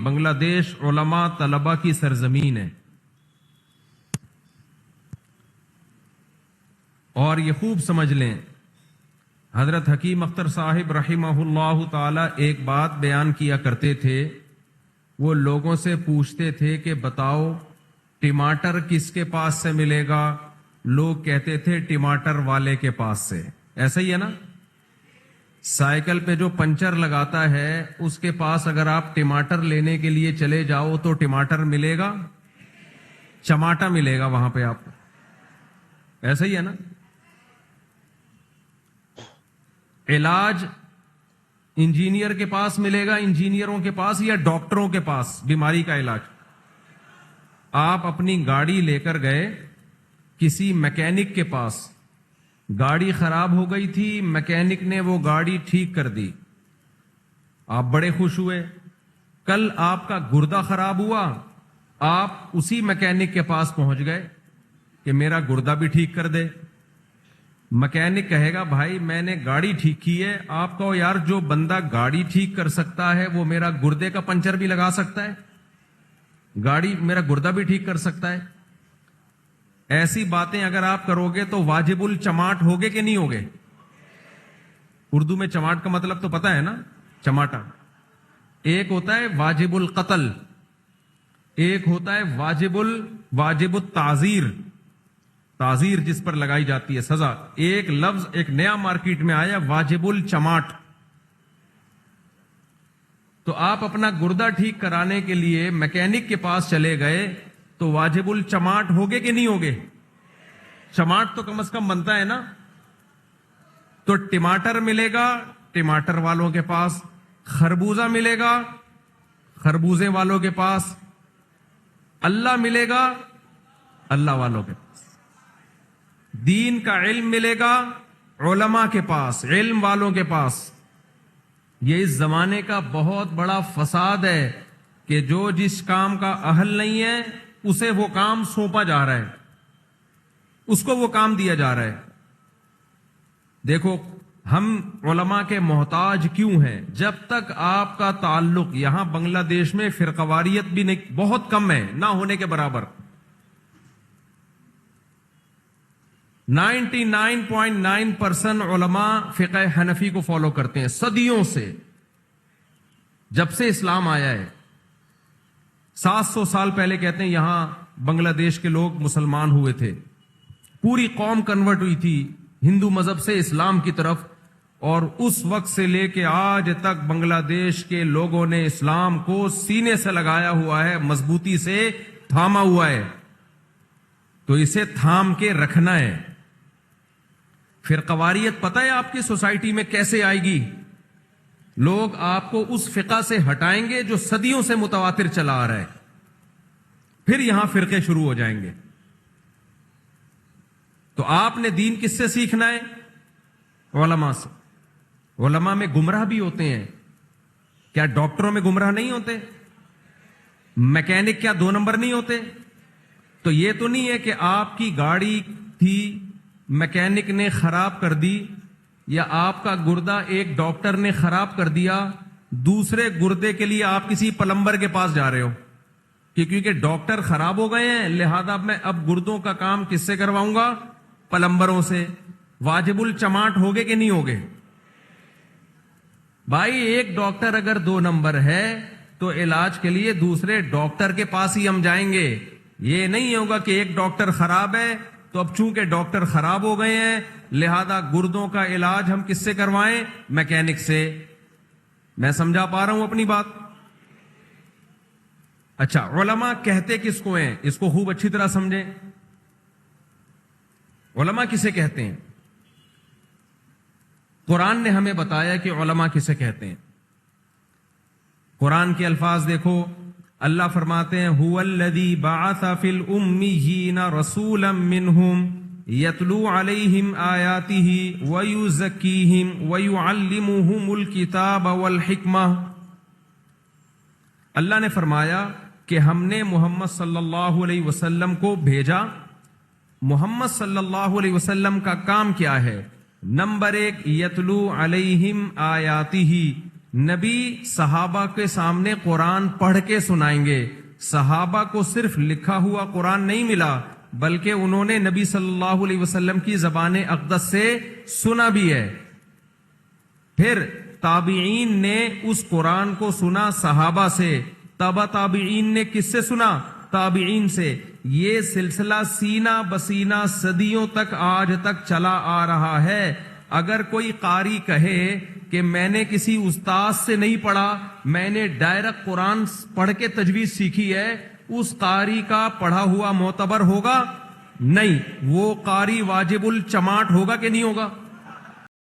بنگلہ دیش علماء طلبہ کی سرزمین ہے، اور یہ خوب سمجھ لیں، حضرت حکیم اختر صاحب رحمہ اللہ تعالی ایک بات بیان کیا کرتے تھے۔ وہ لوگوں سے پوچھتے تھے کہ بتاؤ ٹماٹر کس کے پاس سے ملے گا؟ لوگ کہتے تھے ٹماٹر والے کے پاس سے۔ ایسا ہی ہے نا؟ سائیکل پہ جو پنچر لگاتا ہے اس کے پاس اگر آپ ٹماٹر لینے کے لیے چلے جاؤ تو ٹماٹر ملے گا؟ چماٹا ملے گا وہاں پہ آپ کو۔ ایسا ہی ہے نا؟ علاج انجینئر کے پاس ملے گا، انجینئروں کے پاس، یا ڈاکٹروں کے پاس بیماری کا علاج؟ آپ اپنی گاڑی لے کر گئے کسی میکینک کے پاس، گاڑی خراب ہو گئی تھی، میکینک نے وہ گاڑی ٹھیک کر دی، آپ بڑے خوش ہوئے۔ کل آپ کا گردہ خراب ہوا، آپ اسی میکینک کے پاس پہنچ گئے کہ میرا گردہ بھی ٹھیک کر دے۔ میکینک کہے گا بھائی میں نے گاڑی ٹھیک کی ہے، آپ کہو یار جو بندہ گاڑی ٹھیک کر سکتا ہے وہ میرا گردے کا پنچر بھی لگا سکتا ہے، گاڑی میرا گردہ بھی ٹھیک کر سکتا ہے۔ ایسی باتیں اگر آپ کرو گے تو واجب الچماٹ ہوگے کہ نہیں ہوگے؟ اردو میں چماٹ کا مطلب تو پتا ہے نا، چماٹا۔ ایک ہوتا ہے واجب القتل، ایک ہوتا ہے واجب التعزیر، تعزیر جس پر لگائی جاتی ہے سزا۔ ایک لفظ ایک نیا مارکیٹ میں آیا، واجب الچماٹ۔ تو آپ اپنا گردہ ٹھیک کرانے کے لیے میکینک کے پاس چلے گئے تو واجب الچماٹ ہوگے کہ نہیں ہوگے؟ چماٹ تو کم از کم بنتا ہے نا۔ تو ٹماٹر ملے گا ٹماٹر والوں کے پاس، خربوزہ ملے گا خربوزے والوں کے پاس، اللہ ملے گا اللہ والوں کے پاس، دین کا علم ملے گا علماء کے پاس، علم والوں کے پاس۔ یہ اس زمانے کا بہت بڑا فساد ہے کہ جو جس کام کا اہل نہیں ہے اسے وہ کام سونپا جا رہا ہے، اس کو وہ کام دیا جا رہا ہے۔ دیکھو ہم علماء کے محتاج کیوں ہیں؟ جب تک آپ کا تعلق یہاں بنگلہ دیش میں فرقواریت بھی نہیں، بہت کم ہے، نہ ہونے کے برابر۔ 99.9% علماء فقہ حنفی کو فالو کرتے ہیں صدیوں سے، جب سے اسلام آیا ہے۔ 700 سال پہلے کہتے ہیں یہاں بنگلہ دیش کے لوگ مسلمان ہوئے تھے، پوری قوم کنورٹ ہوئی تھی ہندو مذہب سے اسلام کی طرف، اور اس وقت سے لے کے آج تک بنگلہ دیش کے لوگوں نے اسلام کو سینے سے لگایا ہوا ہے، مضبوطی سے تھاما ہوا ہے۔ تو اسے تھام کے رکھنا ہے۔ فرقواریت پتہ ہے آپ کی سوسائٹی میں کیسے آئے گی؟ لوگ آپ کو اس فقہ سے ہٹائیں گے جو صدیوں سے متواتر چلا آ رہا ہے، پھر یہاں فرقے شروع ہو جائیں گے۔ تو آپ نے دین کس سے سیکھنا ہے؟ علماء سے۔ علماء میں گمراہ بھی ہوتے ہیں، کیا ڈاکٹروں میں گمراہ نہیں ہوتے؟ میکینک کیا 2 نمبر نہیں ہوتے؟ تو یہ تو نہیں ہے کہ آپ کی گاڑی تھی میکینک نے خراب کر دی، یا آپ کا گردہ ایک ڈاکٹر نے خراب کر دیا، دوسرے گردے کے لیے آپ کسی پلمبر کے پاس جا رہے ہو کہ کیونکہ ڈاکٹر خراب ہو گئے ہیں لہذا میں اب گردوں کا کام کس سے کرواؤں گا؟ پلمبروں سے۔ واجب الچماٹ ہوگے کہ نہیں ہوگے؟ بھائی ایک ڈاکٹر اگر 2 نمبر ہے تو علاج کے لیے دوسرے ڈاکٹر کے پاس ہی ہم جائیں گے۔ یہ نہیں ہوگا کہ ایک ڈاکٹر خراب ہے تو اب چونکہ ڈاکٹر خراب ہو گئے ہیں لہذا گردوں کا علاج ہم کس سے کروائیں؟ میکینک سے۔ میں سمجھا پا رہا ہوں اپنی بات؟ اچھا، علماء کہتے کس کو ہیں؟ اس کو خوب اچھی طرح سمجھیں۔ علماء کسے کہتے ہیں؟ قرآن نے ہمیں بتایا کہ علماء کسے کہتے ہیں۔ قرآن کے الفاظ دیکھو، اللہ فرماتے ہیں هو الذی بعث فی الامیین رسولا منہم یتلو علیہم آیاتہ ویزکیہم ویعلمہم الکتاب والحکمہ۔ اللہ نے فرمایا کہ ہم نے محمد صلی اللہ علیہ وسلم کو بھیجا۔ محمد صلی اللہ علیہ وسلم کا کام کیا ہے؟ نمبر 1 یتلو علیہم آیاتہ، نبی صحابہ کے سامنے قرآن پڑھ کے سنائیں گے. صحابہ کو صرف لکھا ہوا قرآن نہیں ملا بلکہ انہوں نے نبی صلی اللہ علیہ وسلم کی زبان اقدس سے سنا بھی ہے. پھر تابعین نے اس قرآن کو سنا صحابہ سے, تبع تابعین نے کس سے سنا؟ تابعین سے. یہ سلسلہ سینہ بسینہ صدیوں تک آج تک چلا آ رہا ہے. اگر کوئی قاری کہے کہ میں نے کسی استاد سے نہیں پڑھا, میں نے ڈائریکٹ قرآن پڑھ کے تجوید سیکھی ہے, اس قاری کا پڑھا ہوا معتبر ہوگا؟ نہیں. وہ قاری واجب الچماٹ ہوگا کہ نہیں ہوگا؟